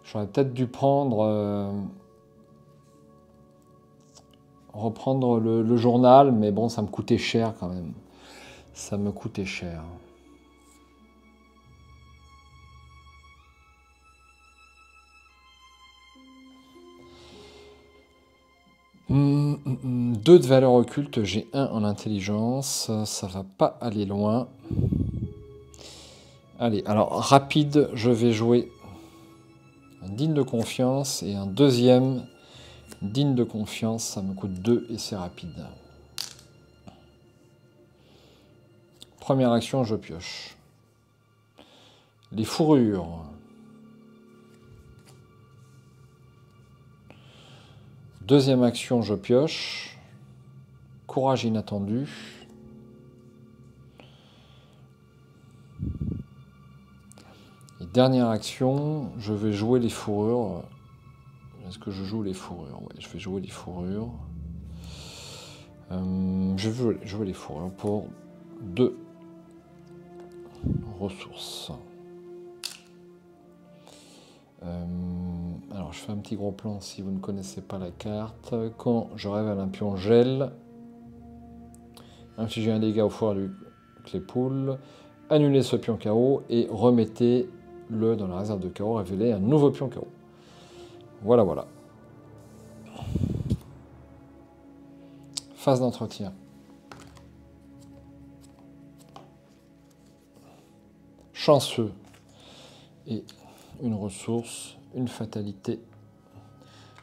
J'aurais peut-être dû reprendre le journal, mais bon, ça me coûtait cher quand même. Ça me coûtait cher. Deux de valeur occulte, j'ai 1 en intelligence, ça va pas aller loin. Allez, alors rapide, je vais jouer un digne de confiance et un deuxième digne de confiance, ça me coûte 2 et c'est rapide. Première action, je pioche. Les fourrures. Deuxième action, je pioche. Courage inattendu. Et dernière action, je vais jouer les fourrures. Est-ce que je joue les fourrures? Oui, je vais jouer les fourrures. Je vais jouer les fourrures pour 2 ressources. Alors, je fais un petit gros plan si vous ne connaissez pas la carte. Quand je révèle un pion gel, infligez un dégât au four du Claypool, annulez ce pion KO et remettez-le dans la réserve de KO, révélez un nouveau pion KO. Voilà, voilà. Phase d'entretien. Chanceux. Et une ressource, une fatalité.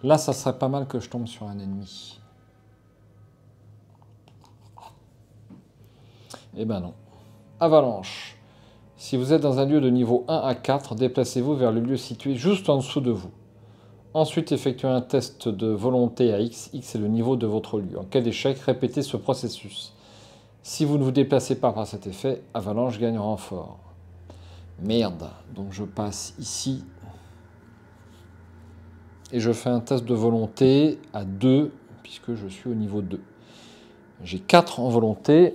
Là, ça serait pas mal que je tombe sur un ennemi. Eh ben non. Avalanche. Si vous êtes dans un lieu de niveau 1 à 4, déplacez-vous vers le lieu situé juste en dessous de vous. Ensuite, effectuez un test de volonté à X. X est le niveau de votre lieu. En cas d'échec, répétez ce processus. Si vous ne vous déplacez pas par cet effet, Avalanche gagne renfort. Merde. Donc je passe ici. Et je fais un test de volonté à 2, puisque je suis au niveau 2. J'ai 4 en volonté.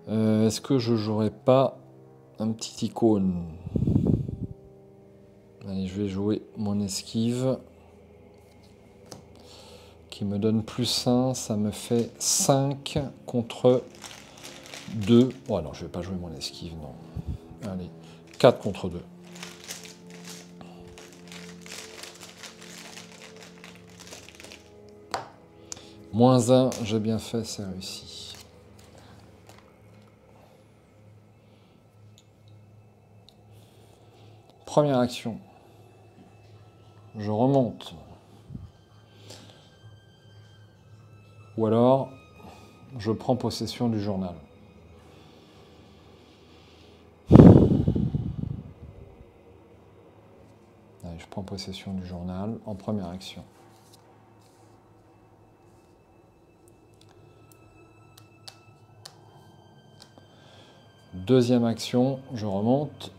Est-ce que je jouerais pas un petit icône? Allez, je vais jouer mon esquive. Qui me donne +1, ça me fait 5 contre 2. Oh non, je vais pas jouer mon esquive, non. Allez, 4 contre 2. -1, j'ai bien fait, c'est réussi. Première action. Je remonte. Ou alors, je prends possession du journal. Allez, je prends possession du journal en première action. Deuxième action, je remonte.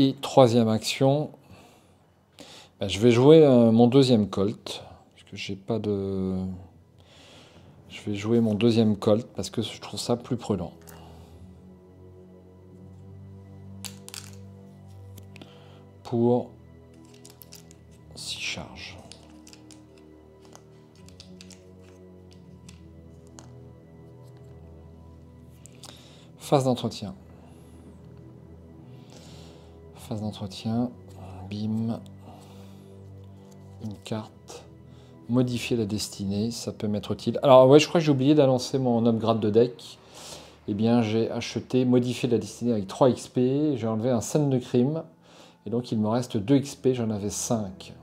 Et troisième action, je vais jouer mon deuxième Colt. Parce que j'ai pas de... Je vais jouer mon deuxième Colt parce que je trouve ça plus prudent. Pour 6 charges. Phase d'entretien. Phase d'entretien. Bim. Une carte. Modifier la destinée, ça peut m'être utile. Alors ouais, je crois que j'ai oublié d'annoncer mon upgrade de deck. Eh bien, j'ai acheté Modifier la destinée avec 3 XP. J'ai enlevé un scène de crime. Et donc, il me reste 2 XP, j'en avais 5.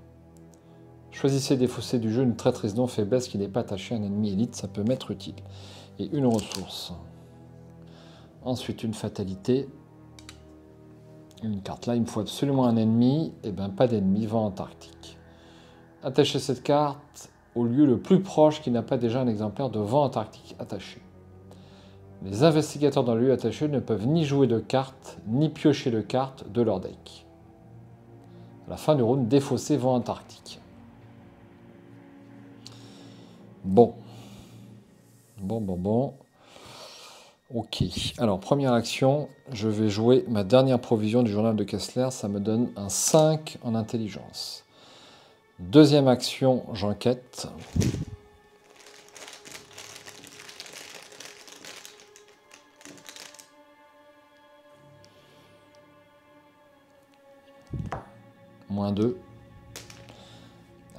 Choisissez des fossés du jeu une traîtrise non faiblesse qui n'est pas attachée à un ennemi élite, ça peut m'être utile. Et une ressource. Ensuite, une fatalité. Une carte là, il me faut absolument un ennemi. Eh bien, pas d'ennemi, vent antarctique. Attachez cette carte au lieu le plus proche qui n'a pas déjà un exemplaire de vent antarctique attaché. Les investigateurs dans le lieu attaché ne peuvent ni jouer de cartes, ni piocher de cartes de leur deck. À la fin du round, défausser vent antarctique. Bon. Bon. Ok. Alors, première action, je vais jouer ma dernière provision du journal de Kessler. Ça me donne un 5 en intelligence. Deuxième action, j'enquête. Moins 2.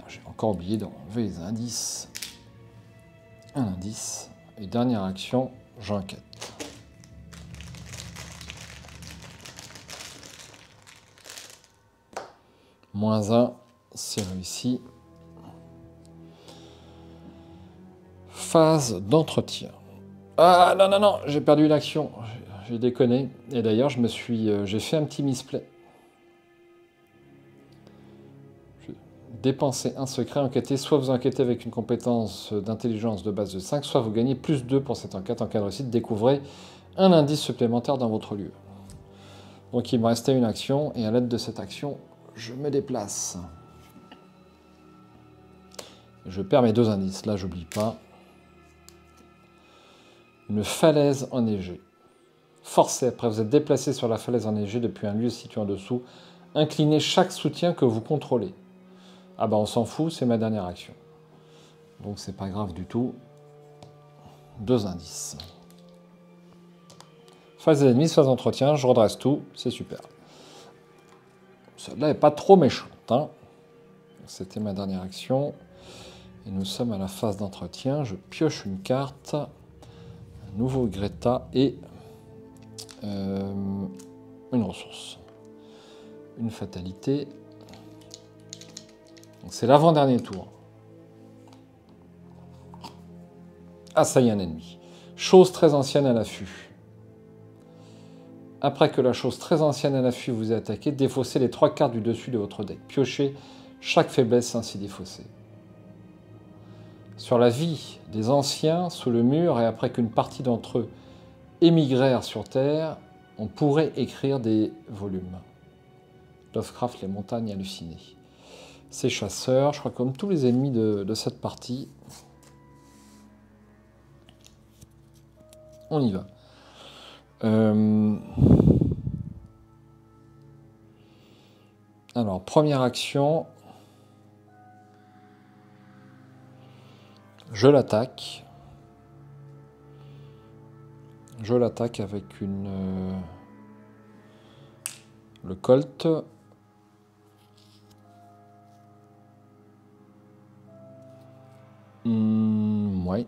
J'ai encore oublié d'enlever les indices. Un indice. Et dernière action, j'enquête. Moins 1, c'est réussi. Phase d'entretien. Ah non, j'ai perdu une action. J'ai déconné. Et d'ailleurs, j'ai fait un petit misplay. Dépensez un secret, enquêtez. Soit vous enquêtez avec une compétence d'intelligence de base de 5, soit vous gagnez plus 2 pour cette enquête. En cas de réussite, découvrez un indice supplémentaire dans votre lieu. Donc il me restait une action, et à l'aide de cette action, je me déplace. Je perds mes 2 indices, là j'oublie pas. Une falaise enneigée. Forcez, après vous êtes déplacé sur la falaise enneigée depuis un lieu situé en dessous. Inclinez chaque soutien que vous contrôlez. Ah bah on s'en fout, c'est ma dernière action. Donc c'est pas grave du tout. 2 indices. Phase d'ennemi, phase d'entretien, je redresse tout, c'est super. Celle-là n'est pas trop méchante. Hein. C'était ma dernière action. Et nous sommes à la phase d'entretien. Je pioche une carte. Un nouveau Greta et une ressource. Une fatalité. C'est l'avant-dernier tour. Ah, ça y est, un ennemi. Chose très ancienne à l'affût. Après que la chose très ancienne à l'affût vous ait attaqué, défaussez les 3 cartes du dessus de votre deck. Piochez chaque faiblesse ainsi défaussée. Sur la vie des anciens sous le mur et après qu'une partie d'entre eux émigrèrent sur Terre, on pourrait écrire des volumes. Lovecraft, les montagnes hallucinées. Ces chasseurs, je crois comme tous les ennemis de cette partie. On y va. Alors, première action. Je l'attaque. Je l'attaque avec le Colt. Ouais.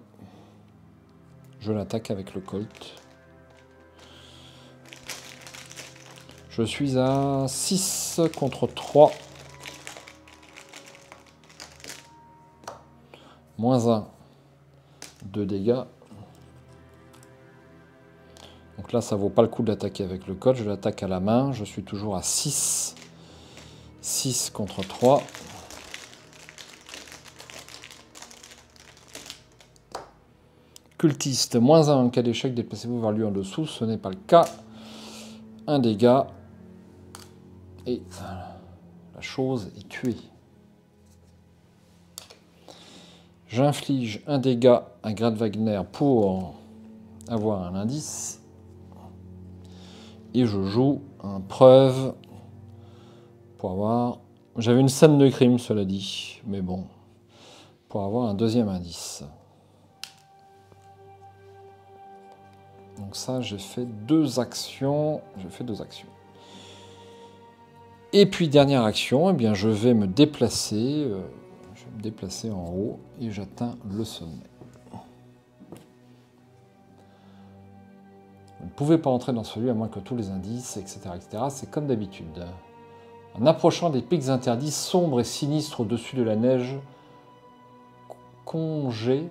Je l'attaque avec le Colt. Je suis à 6 contre 3. Moins 1 de dégâts. Donc là, ça vaut pas le coup de l'attaquer avec le Colt. Je l'attaque à la main. Je suis toujours à 6. 6 contre 3. Cultiste, moins 1 en cas d'échec, déplacez-vous vers lui en dessous. Ce n'est pas le cas. Un dégât. Et la chose est tuée. J'inflige un dégât à Grad Wagner pour avoir un indice. Et je joue un preuve pour avoir... J'avais une scène de crime, cela dit. Mais bon, pour avoir un deuxième indice. Donc ça, j'ai fait 2 actions. Et puis, dernière action, eh bien, je vais me déplacer. Je vais me déplacer en haut et j'atteins le sommet. Vous ne pouvez pas entrer dans celui à moins que tous les indices, etc. etc. C'est comme d'habitude. En approchant des pics interdits, sombres et sinistres au-dessus de la neige, coupés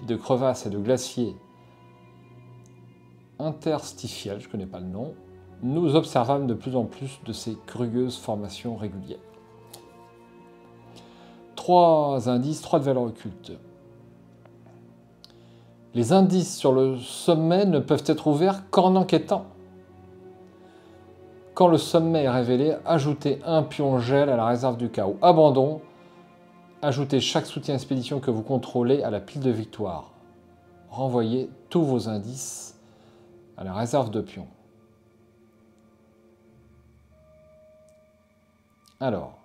de crevasses et de glaciers interstitiels, je ne connais pas le nom, nous observâmes de plus en plus de ces curieuses formations régulières. 3 indices, 3 de valeur occulte. Les indices sur le sommet ne peuvent être ouverts qu'en enquêtant. Quand le sommet est révélé, ajoutez un pion gel à la réserve du chaos. Abandon. Ajoutez chaque soutien expédition que vous contrôlez à la pile de victoire. Renvoyez tous vos indices à la réserve de pions. Alors.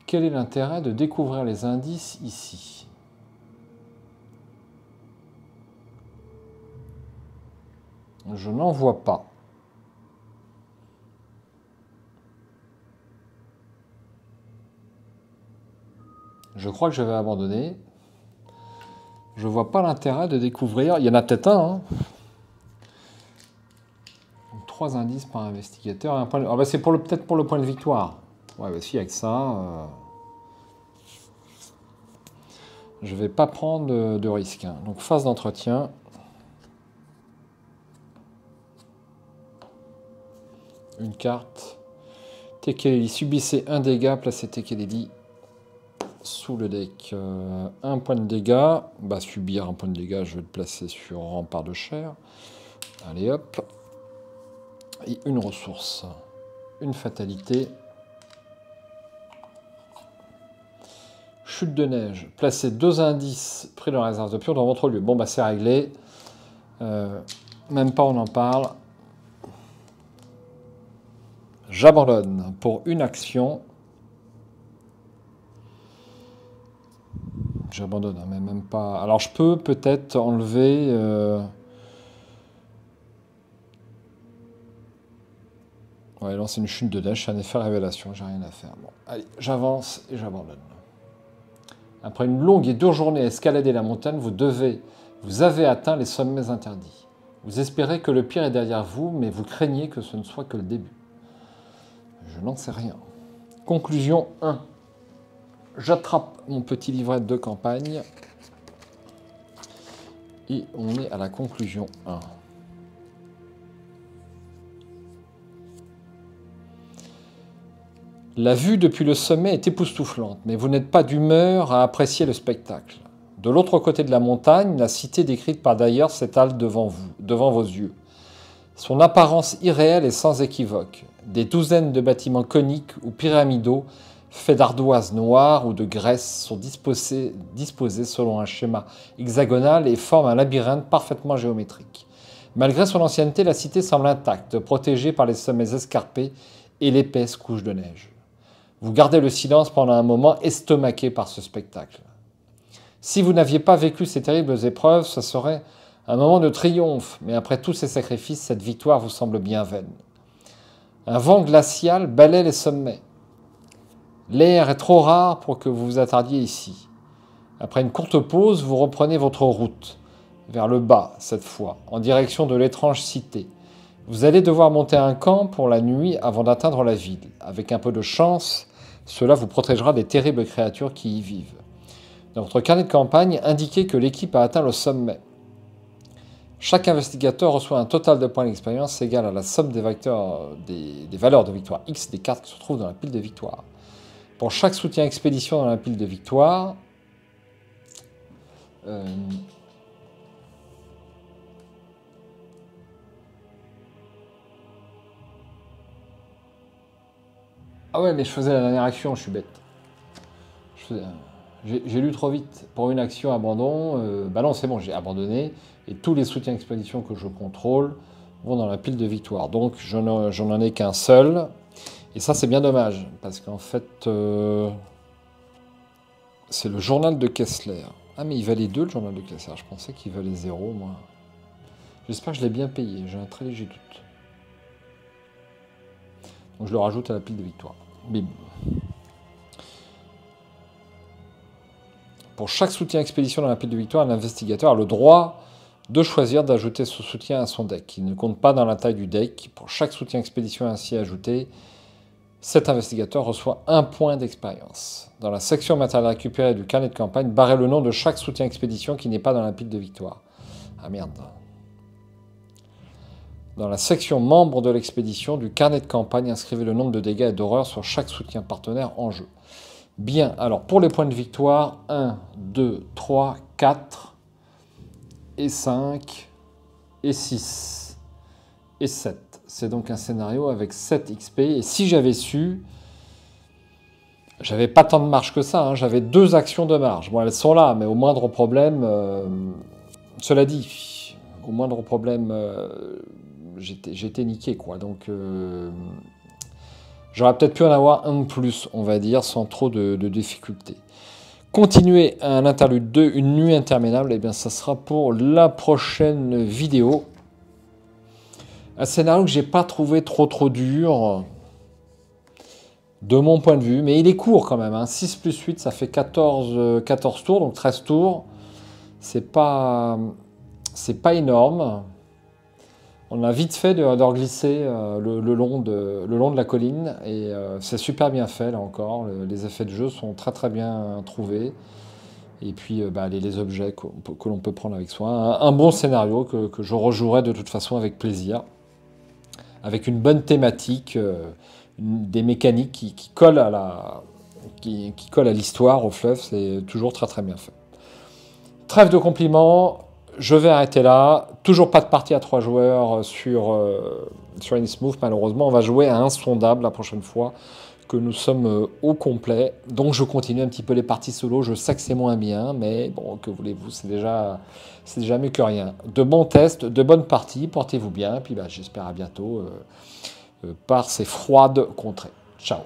Quel est l'intérêt de découvrir les indices ici ? Je n'en vois pas. Je crois que je vais abandonner. Je ne vois pas l'intérêt de découvrir. Il y en a peut-être un. 3 indices par investigateur. Et un point de... c'est peut-être pour le point de victoire. Ouais, bah si, avec ça... Je ne vais pas prendre de risque. Donc, phase d'entretien. Une carte. Tekeleli. Subissez un dégât. Placez Tekeleli sous le deck. Un point de dégâts. Bah, subir un point de dégâts, je vais le placer sur rempart de chair. Allez, hop. Et une ressource. Une fatalité. Chute de neige. Placez 2 indices pris dans la réserve de pion dans votre lieu. Bon, bah, c'est réglé. Même pas on en parle. J'abandonne pour une action. J'abandonne, mais même pas... Alors, je peux peut-être enlever... Ouais, lancer une chute de neige, c'est un effet révélation, j'ai rien à faire. Bon, allez, j'avance et j'abandonne. Après une longue et dure journée à escalader la montagne, vous avez atteint les sommets interdits. Vous espérez que le pire est derrière vous, mais vous craignez que ce ne soit que le début. Je n'en sais rien. Conclusion 1. J'attrape mon petit livret de campagne. Et on est à la conclusion 1. La vue depuis le sommet est époustouflante, mais vous n'êtes pas d'humeur à apprécier le spectacle. De l'autre côté de la montagne, la cité décrite par d'ailleurs s'étale devant vos yeux. Son apparence irréelle est sans équivoque. Des douzaines de bâtiments coniques ou pyramidaux, faits d'ardoises noires ou de graisse, sont disposés selon un schéma hexagonal et forment un labyrinthe parfaitement géométrique. Malgré son ancienneté, la cité semble intacte, protégée par les sommets escarpés et l'épaisse couche de neige. Vous gardez le silence pendant un moment, estomaqué par ce spectacle. Si vous n'aviez pas vécu ces terribles épreuves, ce serait un moment de triomphe, mais après tous ces sacrifices, cette victoire vous semble bien vaine. Un vent glacial balaie les sommets. L'air est trop rare pour que vous vous attardiez ici. Après une courte pause, vous reprenez votre route, vers le bas cette fois, en direction de l'étrange cité. Vous allez devoir monter un camp pour la nuit avant d'atteindre la ville. Avec un peu de chance, cela vous protégera des terribles créatures qui y vivent. Dans votre carnet de campagne, indiquez que l'équipe a atteint le sommet. Chaque investigateur reçoit un total de points d'expérience égal à la somme des valeurs de victoire X des cartes qui se trouvent dans la pile de victoire. Pour chaque soutien expédition dans la pile de victoire, ah ouais, mais je faisais la dernière action, je suis bête. J'ai lu trop vite. Pour une action abandon, bah non, c'est bon, j'ai abandonné. Et tous les soutiens expédition que je contrôle vont dans la pile de victoire. Donc, j'en en ai qu'un seul. Et ça, c'est bien dommage. Parce qu'en fait, c'est le journal de Kessler. Ah, mais il valait 2, le journal de Kessler. Je pensais qu'il valait 0, moi. J'espère que je l'ai bien payé. J'ai un très léger doute. Donc je le rajoute à la pile de victoire. Bim. Pour chaque soutien expédition dans la pile de victoire, l'investigateur a le droit de choisir d'ajouter ce soutien à son deck. Il ne compte pas dans la taille du deck. Pour chaque soutien expédition ainsi ajouté, cet investigateur reçoit 1 point d'expérience. Dans la section matériel récupéré du carnet de campagne, barrez le nom de chaque soutien expédition qui n'est pas dans la pile de victoire. Ah merde. Dans la section membres de l'expédition du carnet de campagne, inscrivez le nombre de dégâts et d'horreurs sur chaque soutien partenaire en jeu. Bien, alors pour les points de victoire, 1, 2, 3, 4, et 5, et 6, et 7. C'est donc un scénario avec 7 XP. Et si j'avais su, j'avais pas tant de marge que ça, hein, j'avais 2 actions de marge. Bon, elles sont là, mais au moindre problème, cela dit, au moindre problème, j'étais niqué, quoi. Donc, j'aurais peut-être pu en avoir un de plus, on va dire, sans trop de difficultés. Continuer un interlude 2, une nuit interminable, et bien ça sera pour la prochaine vidéo. Un scénario que j'ai pas trouvé trop dur, de mon point de vue, mais il est court quand même, hein. 6 plus 8, ça fait 14 tours, donc 13 tours. C'est pas énorme. On a vite fait de glisser le long de la colline, et c'est super bien fait là encore. Les effets de jeu sont très bien trouvés. Et puis les objets que l'on peut prendre avec soin. Un bon scénario que je rejouerai de toute façon avec plaisir. Avec une bonne thématique, des mécaniques qui collent à l'histoire, au fleuve. C'est toujours très bien fait. Trêve de compliments. Je vais arrêter là. Toujours pas de partie à 3 joueurs sur Innsmouth, malheureusement. On va jouer à insondable la prochaine fois que nous sommes au complet. Donc je continue un petit peu les parties solo. Je sais que c'est moins bien, mais bon, que voulez-vous, c'est déjà mieux que rien. De bons tests, de bonnes parties. Portez-vous bien. Puis j'espère à bientôt par ces froides contrées. Ciao.